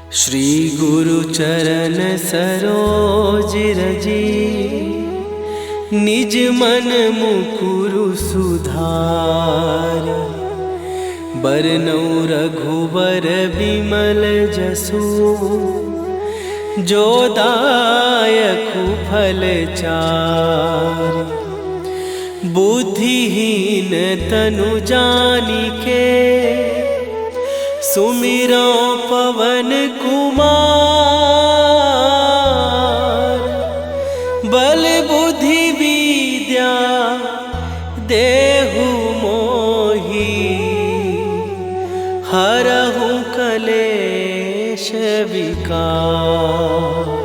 श्री गुरु चरण सरोज रजी, निज मन मुकुरु सुधार। बरनौ रघुबर बिमल जसु, जो दायकु फल चार। बुद्धिहीन तनु जानिके, सुमिरो पवन कुमार। बल बुद्धि विद्या देहु मोहि, हरहु कलेश विकार।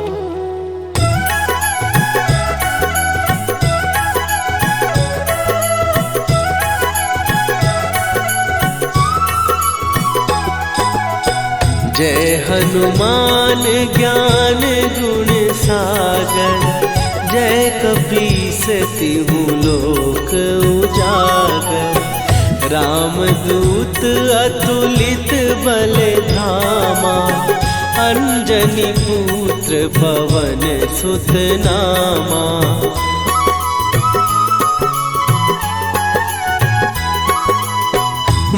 जय हनुमान ज्ञान गुण सागर, जय कपीस तिहु लोक उजागर। रामदूत अतुलित बल धामा, अंजनी पुत्र पवन सुत नामा।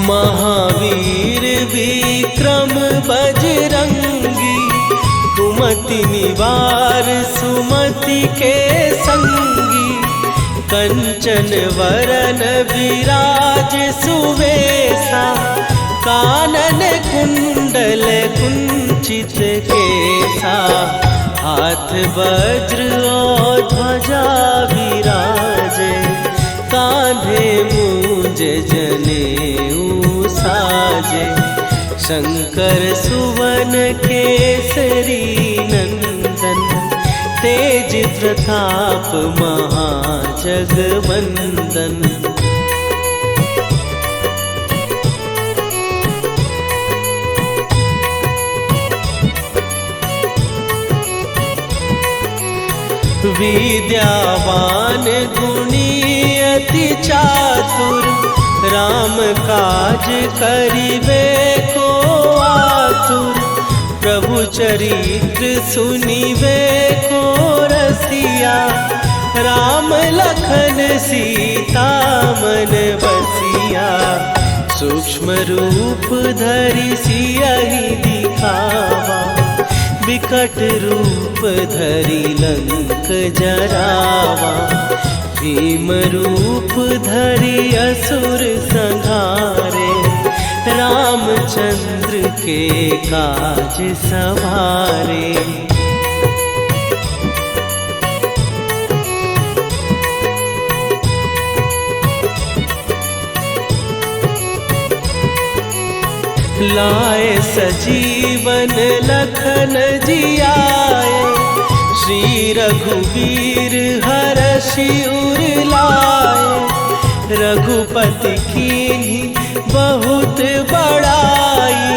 महावीर विक्रम बजरंगी, कुमति निवार सुमति के संगी। कंचन वरन विराज सुवेशा, कानन कुंडल कुंचित केसा। हाथ वज्र और ध्वजा विराजे, कांधे मूंज जनेऊ साजे। शंकर सुवन केसरी नंदन, तेज प्रताप महाजगवंदन। विद्यावान गुणी अति चातुर, राम काज करिबे को आतुर। प्रभु चरित्र सुनिबे को रसिया, राम लखन सीता मन बसिया। सूक्ष्म रूप धरि सियहि दिखावा, विकट रूप धरि लंक जरावा। भीम रूप धरि असुर संहारे, रामचंद्र के काज सवारे। लाए सजीवन लखन जियाए, श्री रघुवीर हरषि उर लाए। रघुपति कीन्ही बहुत बड़ाई,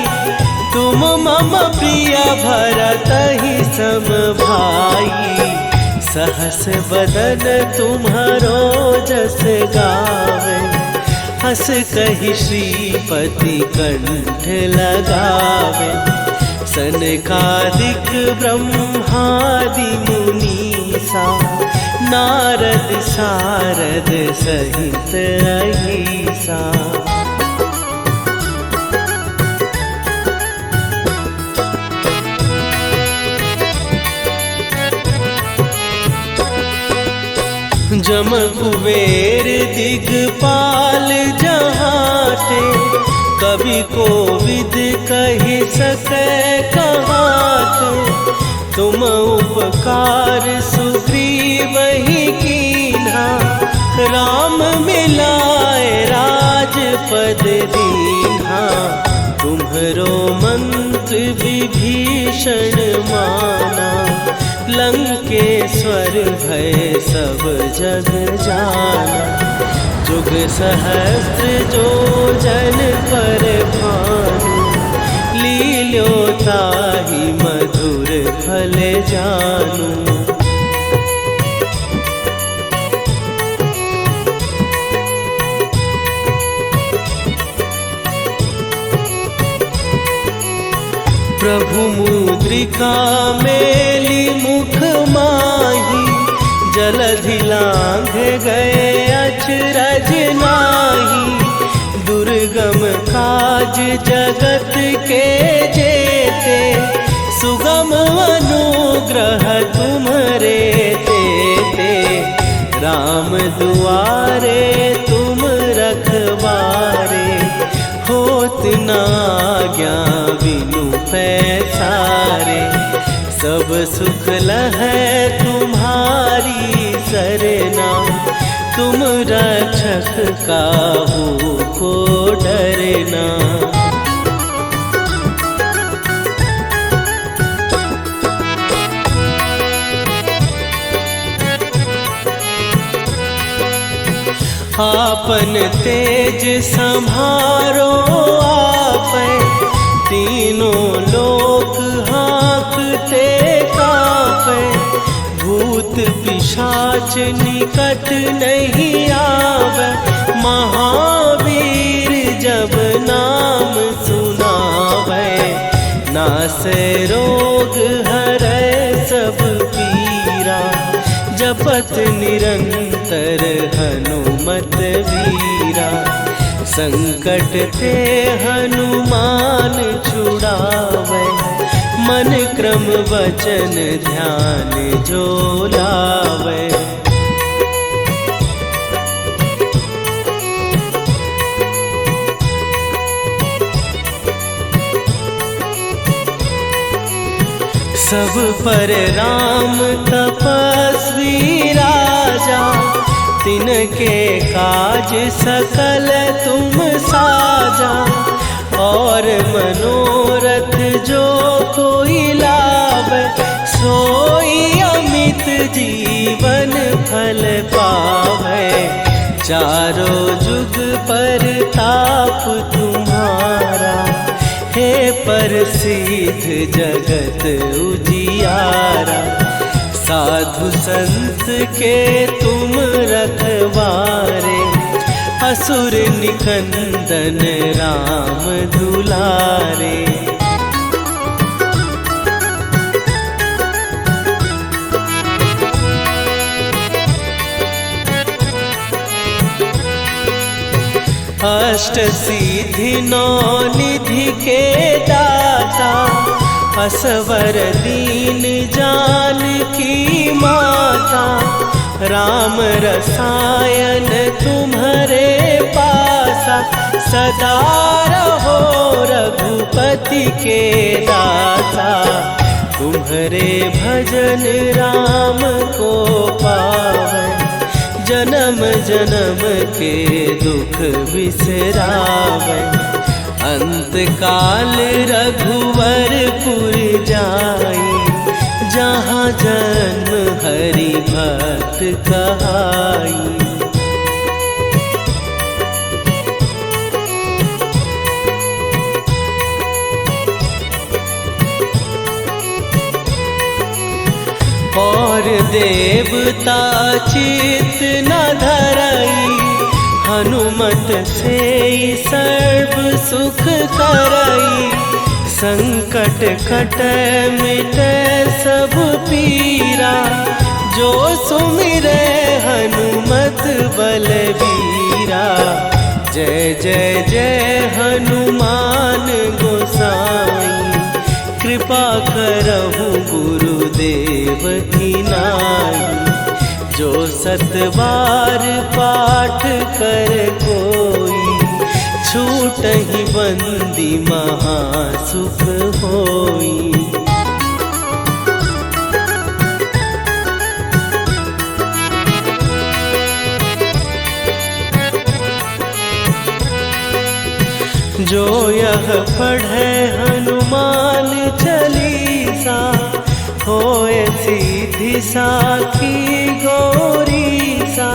तुम मम प्रिय भरतहि सम भाई। सहस बदन तुम्हारो जस गावे, हस कहि श्रीपति कंठ लगावे। सनकादिक ब्रह्मादि मुनीसा, नारद सारद सहित अहिसा। जम कुबेर दिगपाल जहाते, कवि कोविद कहि सकै कहाते। तुम उपकार सुग्रीवहि कीन्हा, राम मिलाए राजपद दीन्हा। तुम्हरो मंत्र विभीषण माना, लंकेश्वर भय सब जग जाना। जुग सहस्त्र जो जन पर भानु, लील्यो ताहि मधुर फल जानू। प्रभु मुद्रिका मेली मुख माही, जलधि लांघ गए अचरज नाही। दुर्गम काज जगत के जेते, सुगम अनुग्रह तुम्हरे तेते। राम दुआरे तुम रखवारे, होत न आज्ञा बिनु पैसारे। सब सुख लहै तुम्हारी सरना, तुम रक्षक काहू को डरना। आपन तेज संभारो आपै, तीनों लोक हाँकते कांपै। भूत पिशाच निकट नहीं आवे, महावीर जब नाम सुनावे। नासै रोग हरै सब पीरा, जपत निरंतर हनुमत वीरा। संकट ते हनुमान छुड़ावे, मन क्रम वचन ध्यान जो लावे। सब पर राम तपस्वी राजा, तिनके काज सकल तुम साजा। और मनोरथ जो कोई लावे, सोई अमित जीवन फल पावे। चारों जुग पर ताप तुम्हारा, हे प्रसिद्ध जगत उजियारा। साधु संत के तुम रखवारे, असुर निकंदन राम दुलारे। अष्ट सिद्धि नौ निधि के दाता, असवर दीन जानकी माता। राम रसायन तुम्हारे पासा, सदा रहो रघुपति के दासा। तुम्हारे भजन राम को पावै, जन्म जन्म के दुख बिसरावै। अंत काल रघुवरपुर जाई, जहाँ जन्म हरि भक्त कहाई। और देवता चित न धरई, हनुमत से सर्व सुख करई। संकट कटै मिटै सब पीरा, जो सुमिरै हनुमत बलबीरा। जय जय जय हनुमान गोसाई, कृपा करहु गुरुदेव की नाई। जो सत बार पाठ कर कोई, छूटहि बंदी महासुख होई। जो यह पढ़े हनुमान चालीसा, होए सीधी साखी गौरीसा।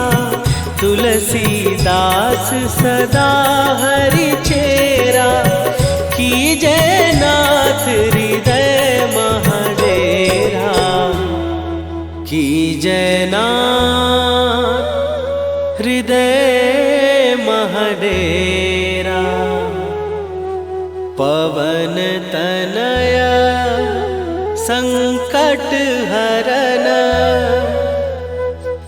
तुलसीदास सदा हरि चेरा, कीजय नाथ हृदय महडेरा। कीजय नाथ हृदय महडेरा। पवन तनय हरन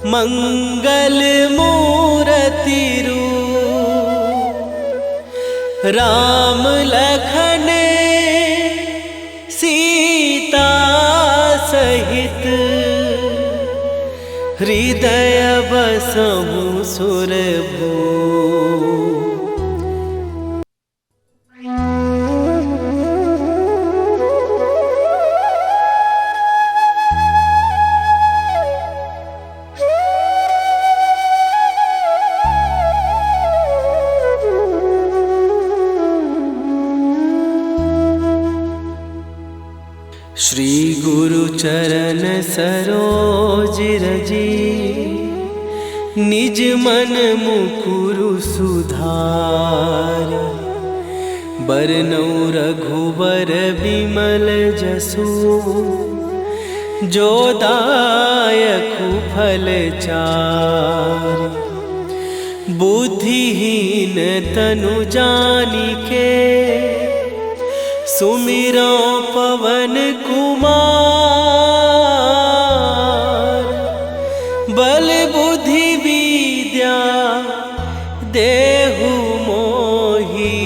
मंगल मूर्ति रूप राम लखन सीता सहित हृदय बसहु सुरभू। श्री गुरु चरण सरोज रजी निज मन मुकुरु सुधार। बरनउँ रघुबर बिमल जसु जो दायकु फल चार। बुद्धिहीन तनु जानिके सुमिरो पवन कुमार। बल बुद्धि विद्या देहु मोहि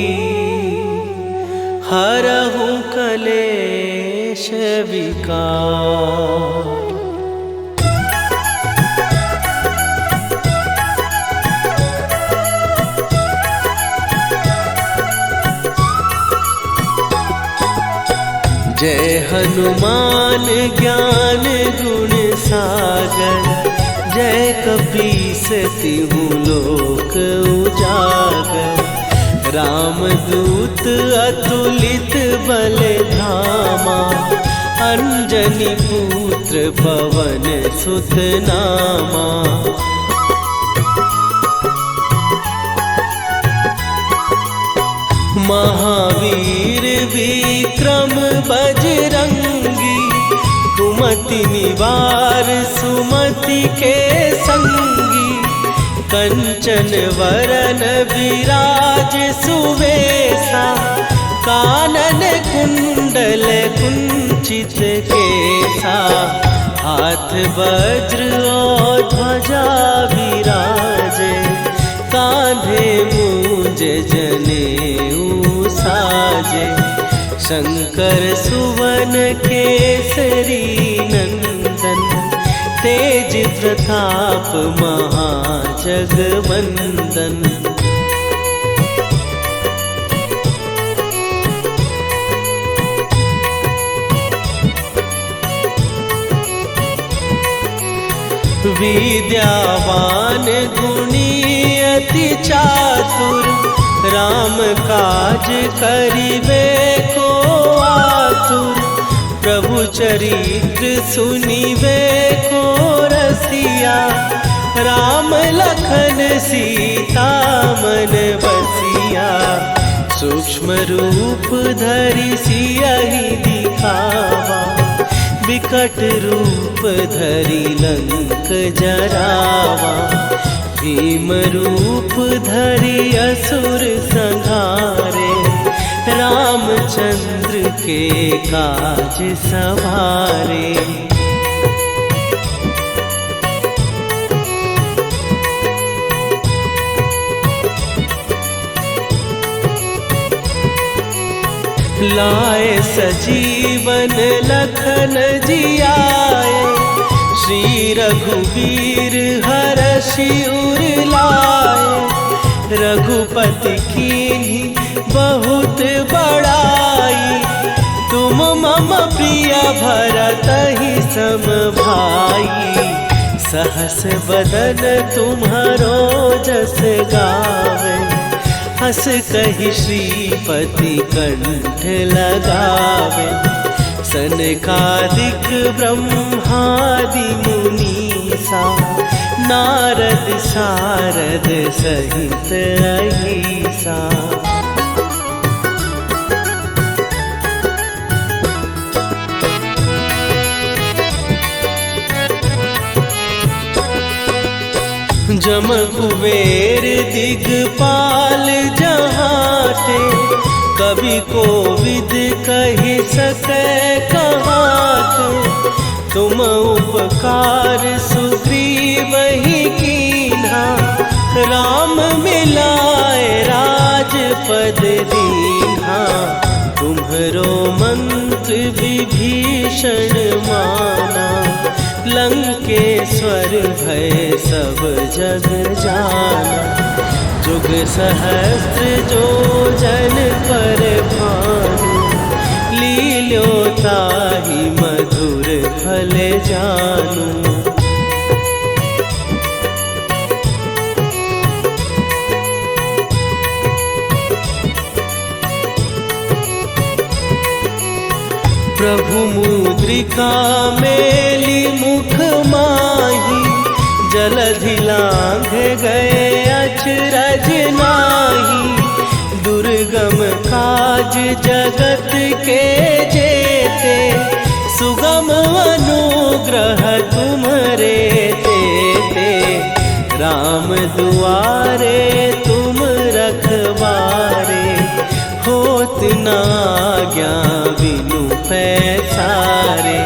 हरहु कलेश विकार। जय हनुमान ज्ञान गुण सागर। जय कपीस तिहु लोक उजागर। रामदूत अतुलित बल धामा। अंजनी पुत्र पवन सुत नामा। महावीर विक्रम बजरंगी। कुमति निवार सुमति के संगी। कंचन वरन विराज सुवेशा। कानन कुंडल कुंचित केसा। हाथ वज्र और ध्वजा विराजे। कांधे मूंज जनेऊ साजे। शंकर सुवन केसरी नंदन। तेज प्रताप महाजगवंदन। विद्यावान गुणी अति चातुर। राम काज करिबे को आतुर। प्रभु चरित्र सुनिबे को रसिया। राम लखन सीता मन बसिया। सूक्ष्म रूप धरि सियहि दिखावा। विकट रूप धरि लंक जरावा। भीम रूप धरि असुर संहारे। रामचंद्र के काज सवारे। लाए सजीवन लखन जियाए। श्री रघुवीर हरषि उर लाए। रघुपति कीन्ही बहुत बड़ाई। तुम मम प्रिय भरतहि सम भाई। सहस बदन तुम्हारो जस गावे। हस कहि श्रीपति कंठ लगावे। सनकादिक ब्रह्मादि मुनीसा। नारद सारद सहित अहिसा। जम कुबेर दिगपाल जहाते। कवि कोविद कहि सकै कहाते। तुम उपकार सुग्रीव ही कीन्हा, राम मिलाए राजपद दीन्हा। तुम्हरो मंत्र विभीषण माना, लंकेश्वर भय सब जग जाना। जुग सहस्त्र जो जन पर भानु, लील्यो ताहि मधुर फल जानू। प्रभु मुद्रिका मेली मुख माही, जलधि लांघ गए अचरज नाहि। दुर्गम काज जगत के जेते, सुगम अनुग्रह तुम्हरे तेते। राम दुआरे तुम रखवारे, होत न आज्ञा बिनु पैसारे।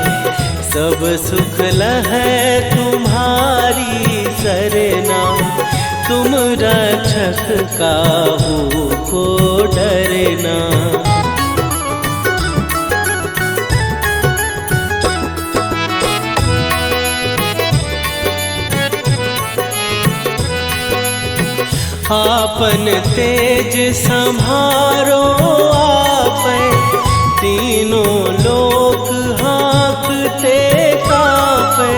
सब सुख लहै तुम्हारी सरना, तुम रक्षक काहू को डरना। आपन तेज संभारो आपै, तीनों लोक हाँकते कांपै।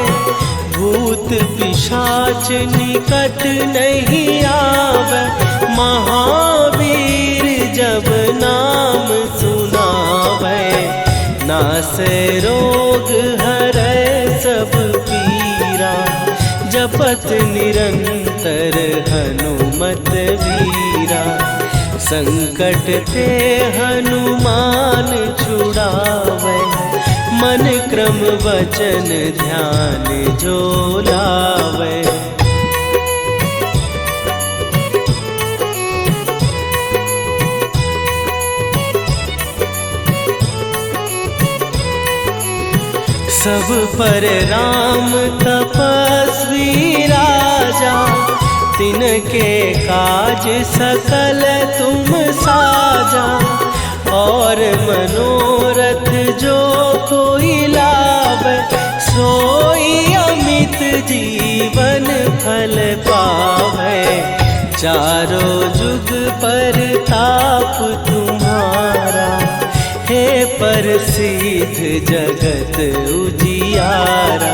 भूत पिशाच निकट नहीं आवे, महावीर जब नाम सुनावे। नासै रोग हरै सब पीरा, जपत निरंतर हनुमत वीरा। संकट ते हनुमान छुड़ावे, मन क्रम वचन ध्यान जो लावे। सब पर राम तपस्वी राजा, तिनके काज सकल तुम साजा। और मनोरथ जो कोई लावे, सोई अमित जीवन फल पावे। चारों जुग पर ताप तुम्हारा, हे प्रसिद्ध जगत उजियारा।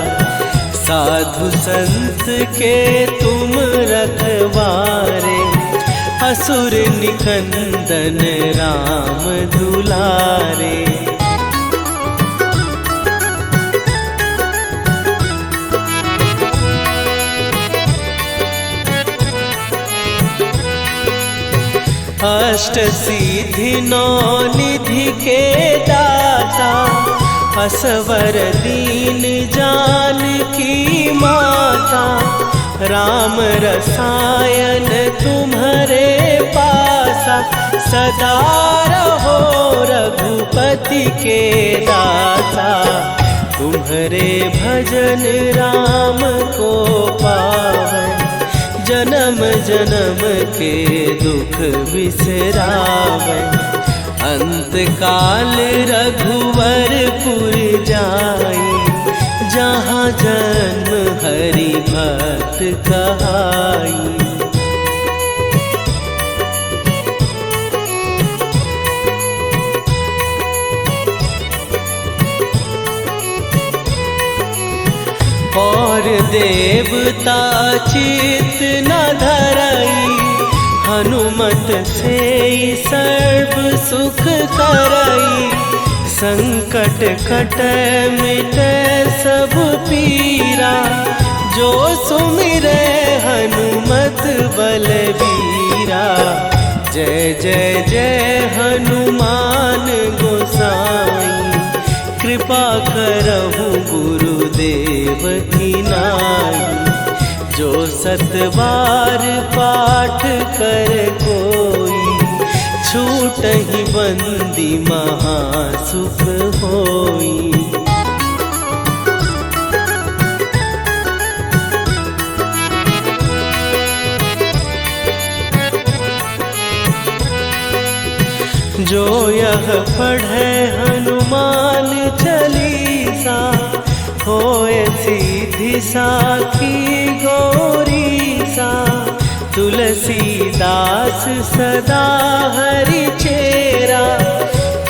साधु संत के तुम रखवारे, असुर निकंदन राम दुलारे। अष्ट सिद्धि नौ निधि के दाता, असवर दीन जानकी माता। राम रसायन तुम्हारे पासा, सदा रहो रघुपति के दासा। तुम्हारे भजन राम को पावे, जन्म जन्म के दुख बिसरावे। अंत काल रघुवरपुर जाई, जहाँ जन्म हरि भक्त कहाई। और देवता चित न धरई, हनुमत से सर्व सुख करई। संकट कटै मिटै सब पीरा, जो सुमिरै हनुमत बलबीरा। जय जय जय हनुमान गोसाई, कृपा करहु गुरुदेव की नाई। जो सतबार पाठ कर कोई, छूटहि बंदी महासुख होई। जो यह पढ़े हनुमान चालीसा, होए सीधी साखी गौरी सा। तुलसीदास सदा हरि चेरा,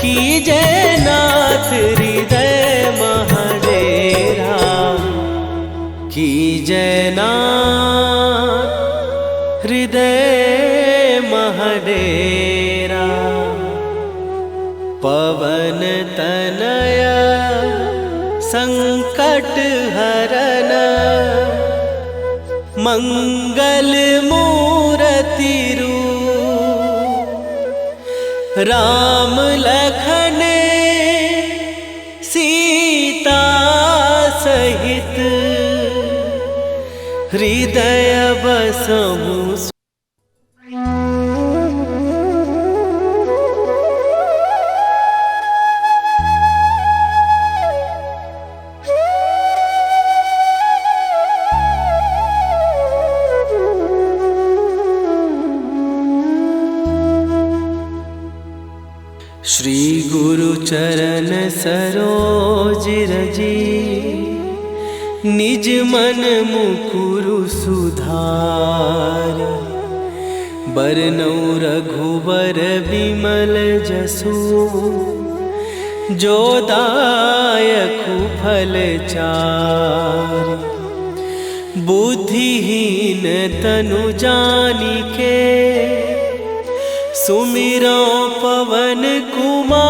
कीजय नाथ हृदय महडेरा। कीजय नाथ हृदय महडेरा। पवन तनय संकट हरन, मंगल मूरति रूप। राम लखन सीता सहित, हृदय बसहु। श्री गुरु चरण सरोज रजी, निज मन मुकुरु सुधार। बरनौ रघुबर विमल जसु, जो दायकु फल चार। बुद्धिहीन तनु जानिके, सुमिरो पवन कुमार।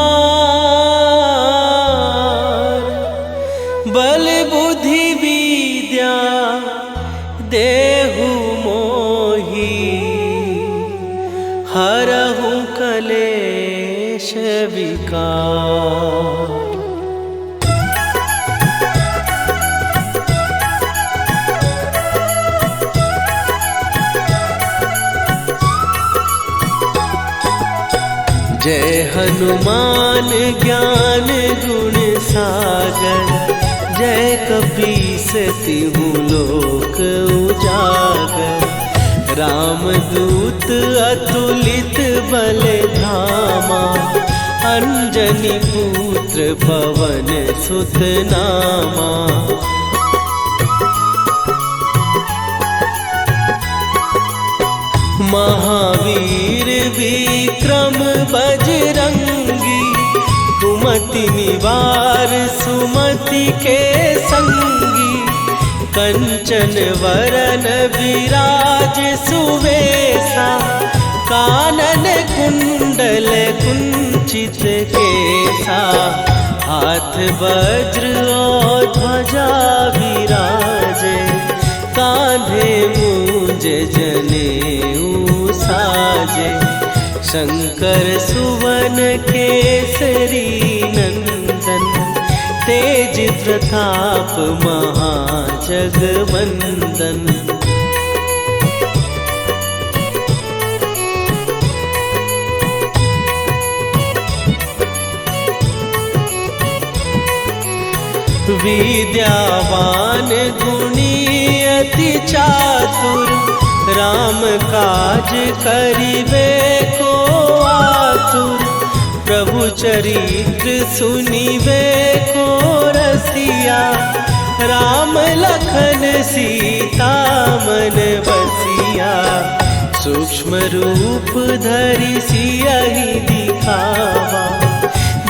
बल बुद्धि विद्या देहु मोहि, हरहु कलेश विकार। जय हनुमान ज्ञान गुण सागर, जय कपीस तिहु लोक उजागर। रामदूत अतुलित बल धामा, अंजनी पुत्र पवन सुत नामा। महावीर विक्रम बजरंगी, कुमति निवार सुमति के संगी। कंचन वरन विराज सुवेशा, कानन कुंडल कुंचित केसा। हाथ वज्र और ध्वजा विराजे, कांधे मूंज जनेऊ साजे। शंकर सुवन केसरी नंदन, तेज प्रताप महाजगवंदन। विद्यावान गुणी अति चातुर, राम काज करिबे को आतुर। प्रभु चरित्र सुनिबे को रसिया, राम लखन सीता मन बसिया। सूक्ष्म रूप धरि सियहि दिखावा,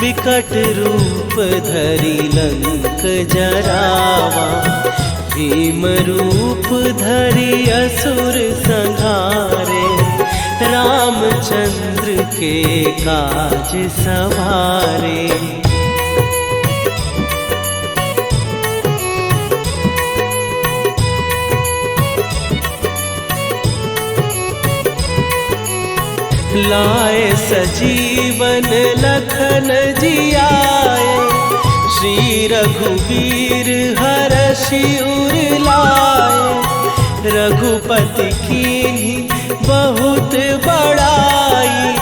विकट रूप धरि लंक जरावा। भीम रूप धरि असुर संहारे, रामचंद्र के काज सवारे। लाए सजीवन लखन जियाए, श्री रघुवीर हरषि उर लाए। रघुपति कीन्ही बहुत बड़ाई,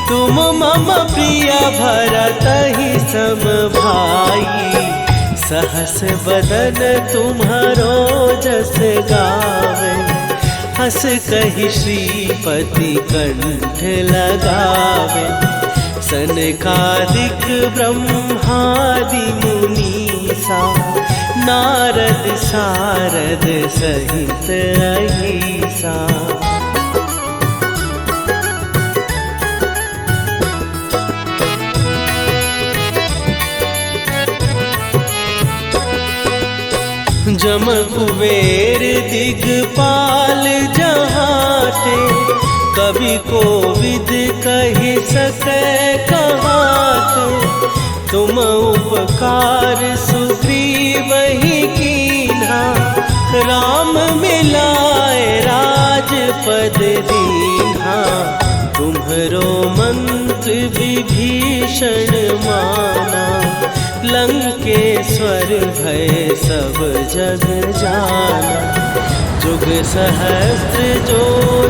तुम मम प्रिय भरतहि सम भाई। सहस बदन तुम्हारो जस गावे, हस कहि श्रीपति कंठ लगावे। सनकादिक ब्रह्मादि मुनीसा नारद सारद सहित अहिसा। जम कुबेर दिगपाल जहाँ थे, कवि को विद कहि सकै कहाते। तुम उपकार सुग्रीव ही कीन्हा, राम मिलाए राजपद दीन्हा। तुम्हरो मंत्र विभीषण माना, लंकेश्वर भय सब जग जाना। जुग सहस्त्र जो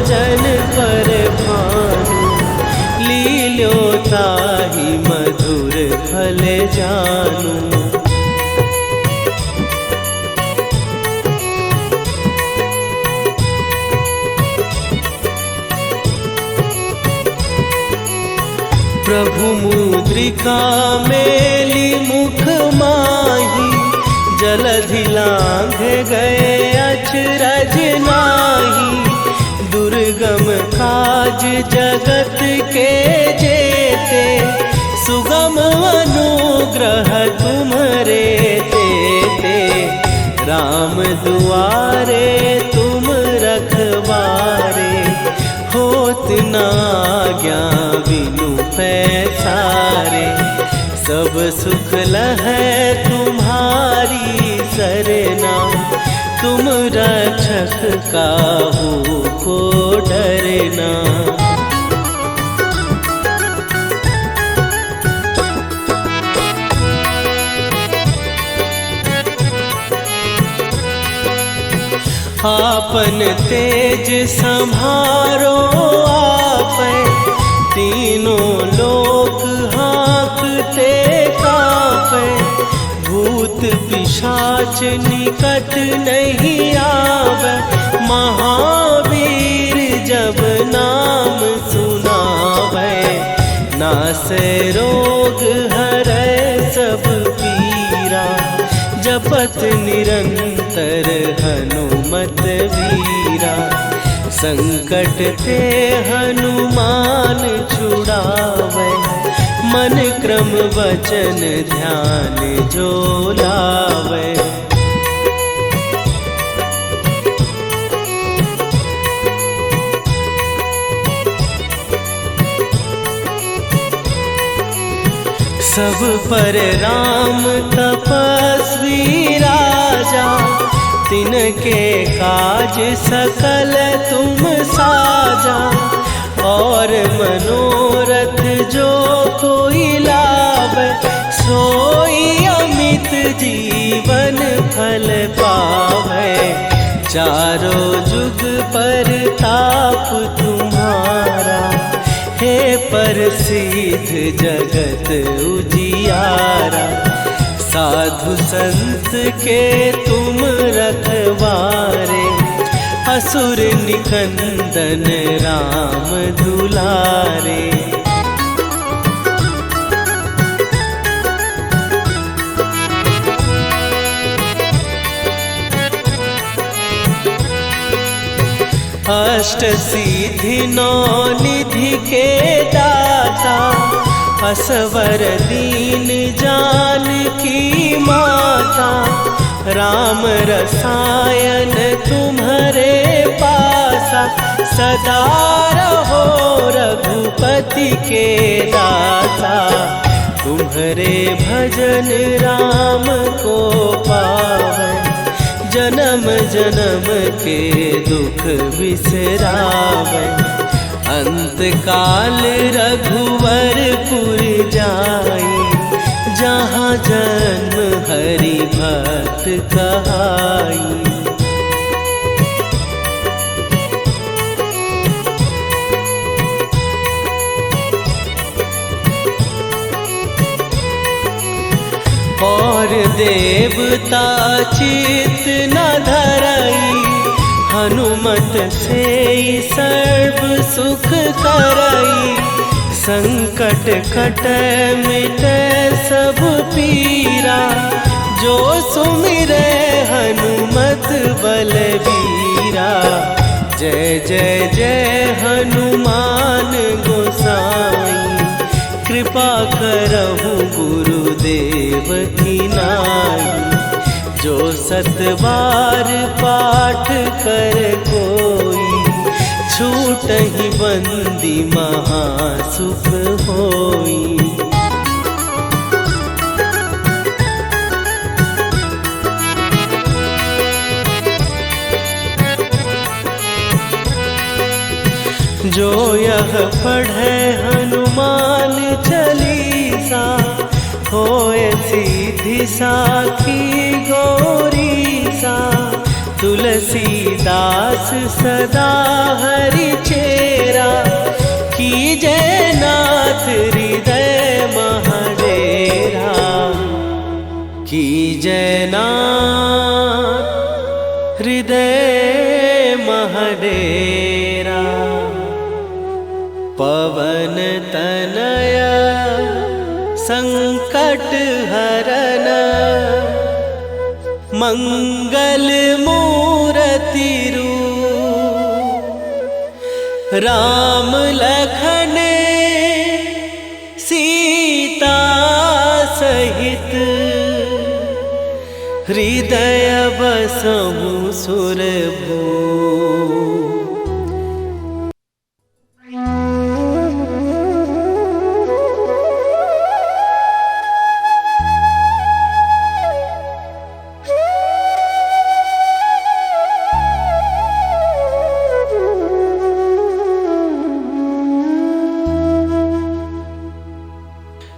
जन पर भानु, लील्यो ताहि मधुर फल जानू। प्रभु मुद्रिका मेली मुख माही, जलधि लांघ गए अचरज नाही। दुर्गम काज जगत के जेते, सुगम अनुग्रह तुम्हरे तेते। राम दुआरे तुम रखवारे, होत न आज्ञा बिनु पैसारे। सब सुख लहै तुम्हारी सरना, तुम रक्षक काहू को डरना। आपन तेज संभारो आपै, तीनों लोक हाँकते कापै। भूत पिशाच निकट नहीं आवे, महावीर जब नाम सुनावे। नासै रोग हरै सब पीरा, जपत निरंतर हनुमत वीरा। संकट ते हनुमान छुड़ावे, मन क्रम वचन ध्यान जो लावे। सब पर राम तपस्वी राजा, तिनके काज सकल तुम साजा। और मनोरथ जो कोई लावे, सोई अमित जीवन फल पावे। चारों जुग पर ताप तुम्हारा, हे प्रसिद्ध जगत उजियारा। साधु संत के तुम रखवारे, असुर निकंदन राम दुलारे। अष्ट सिद्धि नौ निधि के दाता, असवर दीन जानकी माता। राम रसायन तुम्हारे पासा, सदा रहो रघुपति के दासा। तुम्हारे भजन राम को पावे, जन्म जन्म के दुख बिसरावे। अंत काल रघुवरपुर जाई, जहाँ जन्म हरि भक्त कहाई। और देवता चित न धरई, हनुमत से सर्व सुख करई। संकट कटे मिटे सब पीरा, जो सुमिरे हनुमत बलबीरा। जय जय जय हनुमान गोसाई, कृपा करहु गुरुदेव की नाई। जो 7 बार पाठ कर कोई, छूटहि बंदी महासुख होई। जो यह पढ़े हनुमान चालीसा, होए सीधी साखी गौरीसा। तुलसीदास सदा हरि चेरा, कीजय नाथ हृदय महडेरा। कीजय नाथ हृदय महडेरा। पवन तनया संकट हरन, मंगल मूर्ति रूप। राम लखन सीता सहित, हृदय बसहु सुरभूप।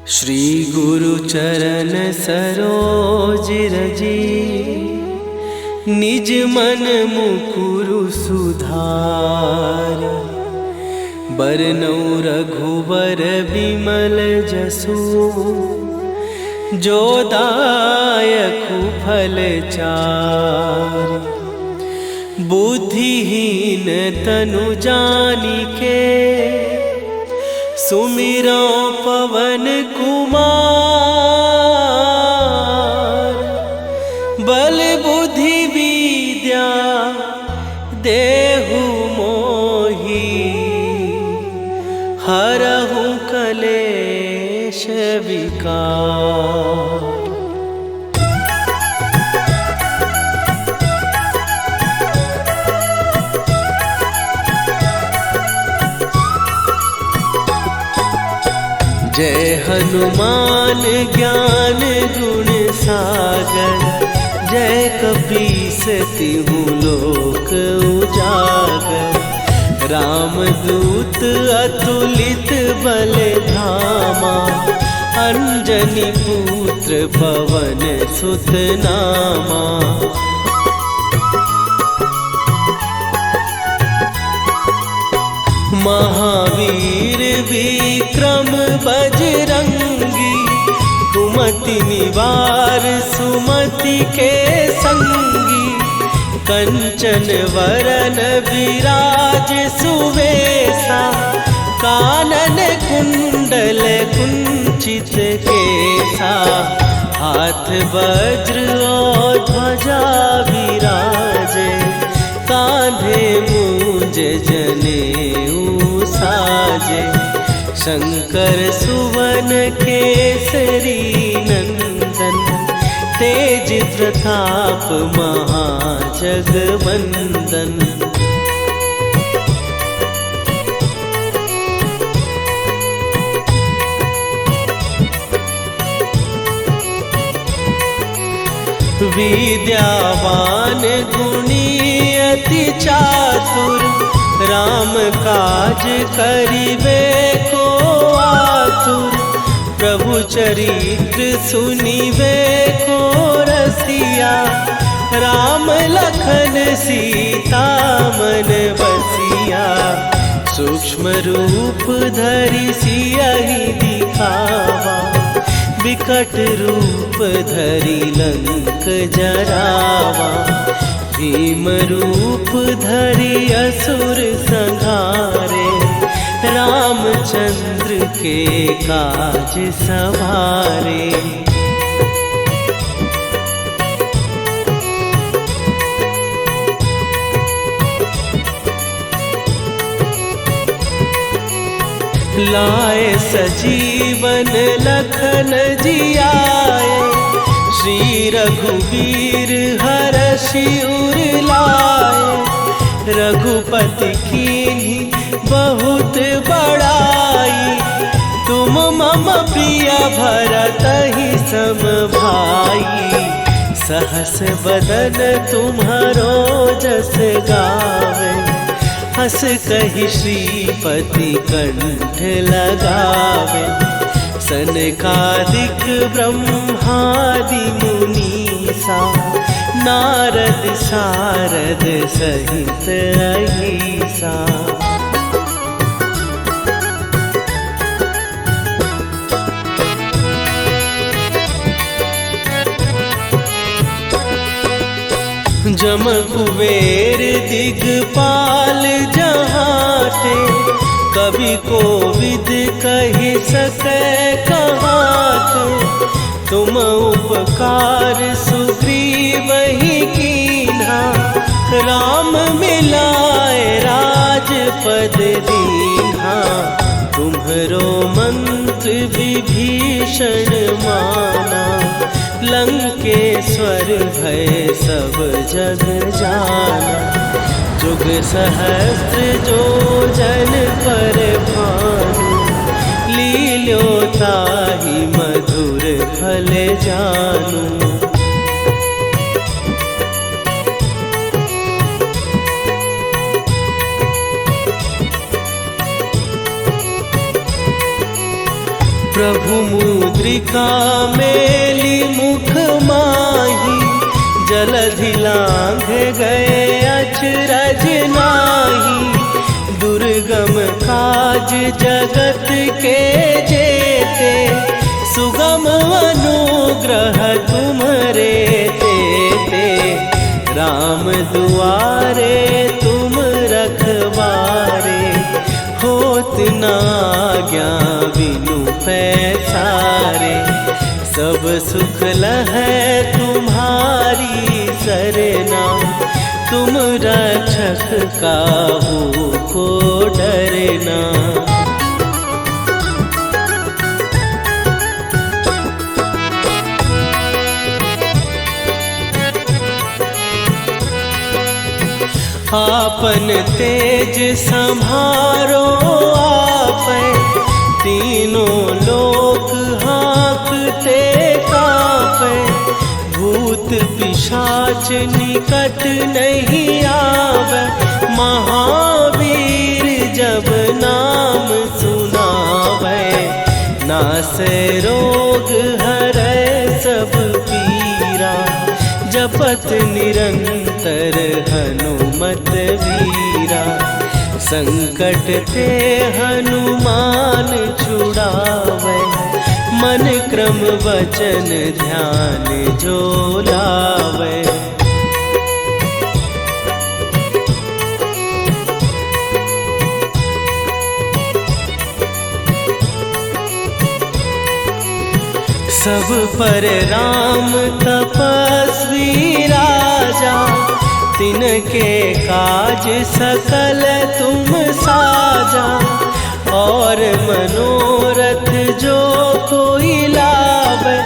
श्री गुरु चरण सरोज रजी, निज मन मुकुरु सुधार। बरनउँ रघुबर बिमल जसु, जो दायकु फल चारि। बुद्धिहीन तनु जानिके, सुमिरो पवन कुमार। बल बुद्धि विद्या देहु मोहि, हरहु कलेश विकार। जय हनुमान ज्ञान गुण सागर, जय कपीस तिहु लोक उजागर। रामदूत अतुलित बल धामा, अंजनी पुत्र पवन सुत नामा। महावीर विक्रम बजरंगी, कुमति निवार सुमति के संगी। कंचन वरन विराज सुवेशा, कानन कुंडल कुंचित केसा। हाथ वज्र और ध्वजा विराजे, कांधे मूंज जनेऊ साजे। शंकर सुवन केसरी नंदन, तेज प्रताप महाजगवंदन। विद्यावान गुणी अति चातुर, राम काज करिबे को आतुर। प्रभु चरित्र सुनिबे को रसिया, राम लखन सीता मन बसिया। सूक्ष्म रूप धरि सियहि दिखावा, विकट रूप धरि लंक जरावा। भीम रूप धरि असुर संहारे, रामचंद्र के काज सवारे। लाए सजीवन लखन जियाए, श्री रघुवीर हरषि उर लाए। रघुपति कीन्ही बहुत बड़ाई, तुम मम प्रिय भरतहि सम भाई। सहस बदन तुम्हारो जस गावे, हस कहि श्रीपति कंठ लगावे। सनकादिक ब्रह्मादि मुनीसा, नारद सारद सहित अहिसा। जम कुबेर दिगपाल जहाते, कवि कोविद कहि सकै कहाते। तुम उपकार सुग्रीवहि कीन्हा, राम मिलाए राजपद दीन्हा। तुम्हरो मंत्र विभीषण माना, लंकेश्वर भय सब जग जाना। जुग सहस्त्र जो जन पर भानु, लील्यो ताहि मधुर फल जानू। प्रभु मुद्रिका मेली मुख माही, जलधि लांघ गए अचरज नाही। दुर्गम काज जगत के जेते, सुगम अनुग्रह तुम्हरे तेते। राम दुआरे तुम रखवारे, होत न आज्ञा बिनु पैसारे। सब सुख लहै तुम्हारी सरना, तुम रक्षक काहू को डरना। आपन तेज सम्हारो आपै, तीनों लोक हाँकते कांपै। भूत पिशाच निकट नहीं आवे, महावीर जब नाम सुनावे। नासै रोग हरै सब पीरा, जपत निरंतर हनुमत वीरा। संकट ते हनुमान छुड़ावे, मन क्रम वचन ध्यान जो लावे। सब पर राम तपस्वी राजा, तिनके काज सकल तुम साजा। और मनोरथ जो कोई लावे,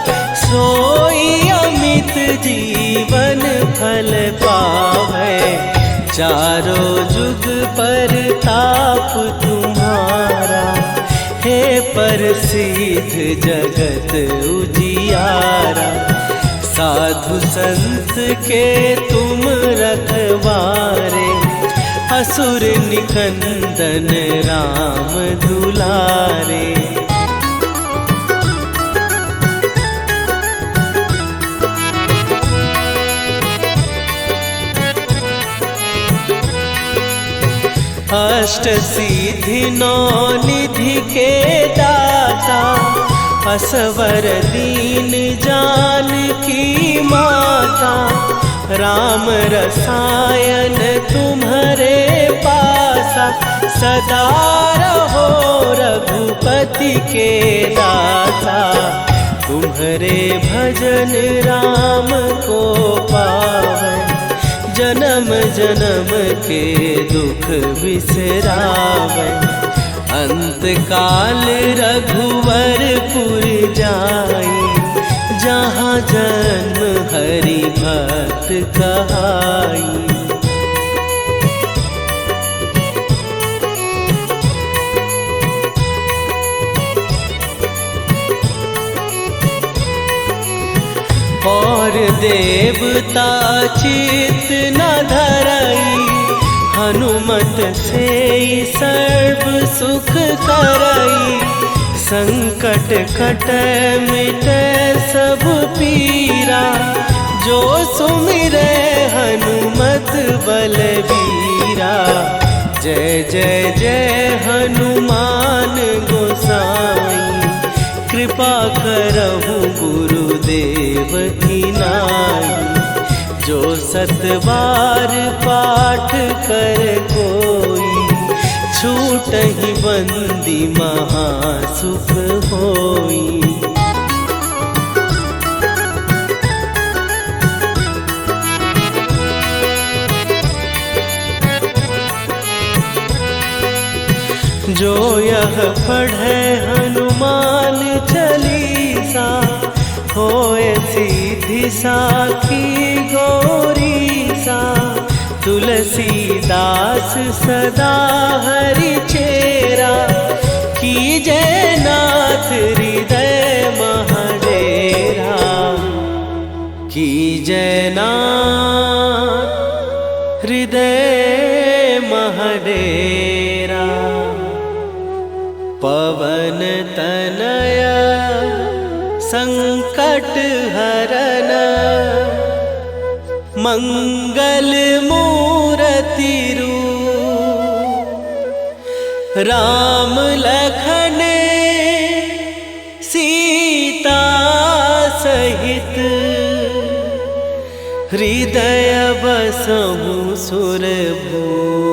सोई अमित जीवन फल पावे। चारों जुग पर ताप तुम्हारा, हे प्रसिद्ध जगत उजियारा। साधु संत के तुम रखवारे, असुर निकंदन राम दुलारे। अष्ट सिद्धि नौ निधि के दाता, असवर दीन जानकी माता। राम रसायन तुम्हारे पास, दासा, सदा रहो रघुपति के दासा। तुम्हारे भजन राम को पावै, जन्म जन्म के दुख बिसरावै। अंत काल रघुवरपुर जाई, जहाँ जन्म हरि भक्त कहाई। और देवता चित न धरई, हनुमत से सर्व सुख करई। संकट कटै मिटै सब पीरा, जो सुमिरै हनुमत बलबीरा। जय जय जय हनुमान गोसाई, कृपा करहु गुरुदेव की नाई। जो सत बार पाठ कर कोई, छूटहि बंदी महासुख होई। जो यह पढ़े हनुमान चालीसा, होए सीधी साखी गौरीसा। तुलसीदास सदा हरि चेरा, कीजय नाथ हृदय महडेरा। कीजय नाथ हृदय महडेरा। पवन तनया संकट हरन, मंगल मूरति रूप। राम लखन सीता सहित, हृदय बसहु सुरभूप।